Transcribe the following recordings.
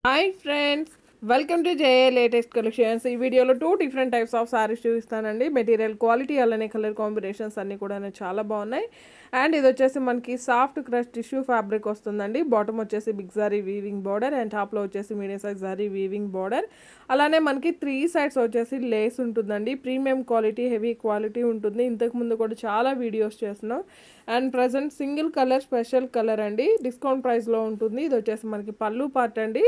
Hi friends, welcome to JA latest collections. ఈ వీడియోలో 2 different types of sarees చూపిస్తానండి. Material quality అలానే కలర్ కాంబినేషన్స్ అన్నీ కూడా చాలా బాగున్నాయి. అండ్ ఇది వచ్చేసి మనకి సాఫ్ట్ క్రష్ టిష్యూ ఫ్యాబ్రిక్ వస్తుందండి. బాటమ్ వచ్చేసి big zari weaving border and టాప్లో వచ్చేసి medium size zari weaving border. అలానే మనకి 3 సైడ్స్ వచ్చేసి లేస్ ఉంటుందండి. ప్రీమియం క్వాలిటీ, హెవీ క్వాలిటీ ఉంటుంది. ఇంతకుముందు కూడా చాలా వీడియోస్ చేస్తున్నాం. And present single colour, special colour అండి, డిస్కౌంట్ ప్రైస్లో ఉంటుంది. ఇది వచ్చేసి మనకి పళ్ళు పార్ట్ అండి.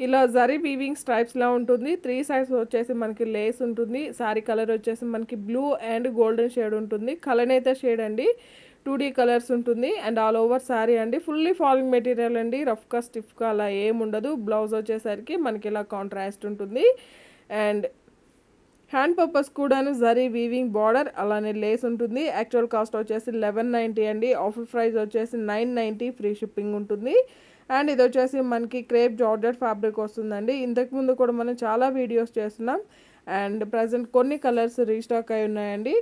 ఇలా జరీ వీవింగ్ స్ట్రైప్స్లా ఉంటుంది. 3 సైడ్స్ వచ్చేసి మనకి లేస్ ఉంటుంది. శారీ కలర్ వచ్చేసి మనకి బ్లూ అండ్ గోల్డెన్ షేడ్ ఉంటుంది. కలనేత షేడ్ అండి, 2D కలర్స్ ఉంటుంది. అండ్ ఆల్ ఓవర్ శారీ అండి, ఫుల్లీ ఫాలింగ్ మెటీరియల్ అండి. రఫ్గా స్టిఫ్గా అలా ఏముండదు. బ్లౌజ్ వచ్చేసరికి మనకి ఇలా కాంట్రాస్ట్ ఉంటుంది. అండ్ హ్యాండ్ పర్పస్ కూడాను జరీ వీవింగ్ బార్డర్ అలానే లేస్ ఉంటుంది. యాక్చువల్ కాస్ట్ వచ్చేసి 1190 అండి. ఆఫర్ ప్రైస్ వచ్చేసి 990, ఫ్రీ షిప్పింగ్ ఉంటుంది. అండ్ ఇది వచ్చేసి మనకి క్రేప్ జార్జెట్ ఫ్యాబ్రిక్ వస్తుందండి. ఇంతకుముందు కూడా మనం చాలా వీడియోస్ చేస్తున్నాం. అండ్ ప్రజెంట్ కొన్ని కలర్స్ రీస్టాక్ అయి ఉన్నాయండి.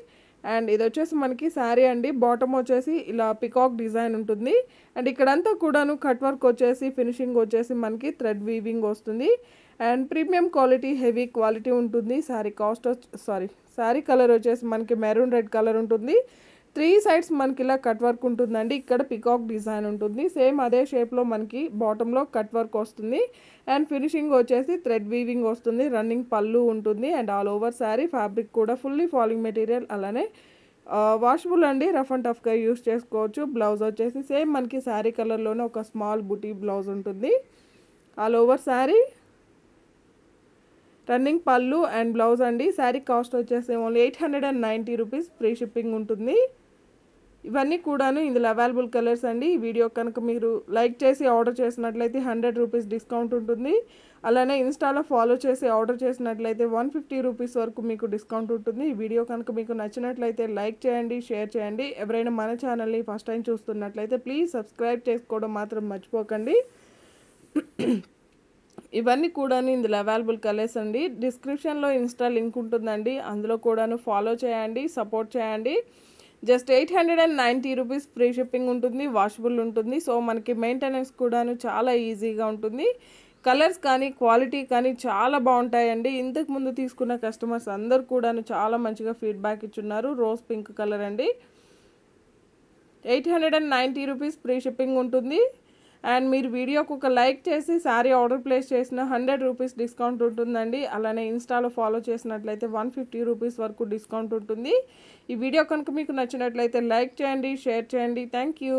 అండ్ ఇది వచ్చేసి మనకి శారీ అండి. బాటమ్ వచ్చేసి ఇలా పికాక్ డిజైన్ ఉంటుంది. అండ్ ఇక్కడంతా కూడాను కట్ వర్క్ వచ్చేసి ఫినిషింగ్ వచ్చేసి మనకి థ్రెడ్ వీవింగ్ వస్తుంది. And premium quality, heavy quality ఉంటుంది. శారీ కలర్ వచ్చేసి మనకి మెరూన్ రెడ్ కలర్ ఉంటుంది. 3 సైడ్స్ మనకి ఇలా కట్ వర్క్ ఉంటుందండి. ఇక్కడ పికాక్ డిజైన్ ఉంటుంది. సేమ్ అదే షేప్లో మనకి బాటంలో కట్ వర్క్ వస్తుంది. అండ్ ఫినిషింగ్ వచ్చేసి థ్రెడ్ వీవింగ్ వస్తుంది. రన్నింగ్ పళ్ళు ఉంటుంది. And all over sari fabric కూడా ఫుల్లీ ఫాలింగ్ మెటీరియల్, అలానే వాషబుల్ అండి. రఫ్ అండ్ టఫ్గా యూస్ చేసుకోవచ్చు. బ్లౌజ్ వచ్చేసి సేమ్ మనకి శారీ కలర్లోనే ఒక స్మాల్ బుటీ బ్లౌజ్ ఉంటుంది. ఆల్ ఓవర్ శారీ రన్నింగ్ పళ్ళు అండ్ బ్లౌజ్ అండి. శారీ కాస్ట్ వచ్చేసి ఓన్లీ 890 రూపీస్, ఫ్రీ షిప్పింగ్ ఉంటుంది. ఇవన్నీ కూడాను ఇందులో అవైలబుల్ కలర్స్ అండి. ఈ వీడియో కనుక మీరు లైక్ చేసి ఆర్డర్ చేసినట్లయితే 100 రూపీస్ డిస్కౌంట్ ఉంటుంది. అలానే ఇన్స్టాలో ఫాలో చేసి ఆర్డర్ చేసినట్లయితే 150 రూపీస్ వరకు మీకు డిస్కౌంట్ ఉంటుంది. ఈ వీడియో కనుక మీకు నచ్చినట్లయితే లైక్ చేయండి, షేర్ చేయండి. ఎవరైనా మన ఛానల్ని ఫస్ట్ టైం చూస్తున్నట్లయితే ప్లీజ్ సబ్స్క్రైబ్ చేసుకోవడం మాత్రం మర్చిపోకండి. ఇవన్నీ కూడాను ఇందులో అవైలబుల్ కలర్స్ అండి. డిస్క్రిప్షన్లో ఇన్స్టా లింక్ ఉంటుందండి, అందులో కూడాను ఫాలో చేయండి, సపోర్ట్ చేయండి. జస్ట్ 890 రూపీస్, ఫ్రీ షిప్పింగ్ ఉంటుంది, వాషబుల్ ఉంటుంది. సో మనకి మెయింటెనెన్స్ కూడాను చాలా ఈజీగా ఉంటుంది. కలర్స్ కానీ క్వాలిటీ కానీ చాలా బాగుంటాయండి. ఇంతకు ముందు తీసుకున్న కస్టమర్స్ అందరు కూడాను చాలా మంచిగా ఫీడ్బ్యాక్ ఇచ్చున్నారు. రోజ్ పింక్ కలర్ అండి. 890 రూపీస్, ఫ్రీ షిప్పింగ్ ఉంటుంది. అండ్ మీరు వీడియోకి ఒక లైక్ చేసి శారీ ఆర్డర్ ప్లేస్ చేసిన 100 రూపీస్ డిస్కౌంట్ ఉంటుందండి. అలానే ఇన్స్టాలో ఫాలో చేసినట్లయితే 150 రూపీస్ వరకు డిస్కౌంట్ ఉంటుంది. ఈ వీడియో కనుక మీకు నచ్చినట్లయితే లైక్ చేయండి, షేర్ చేయండి. Thank you.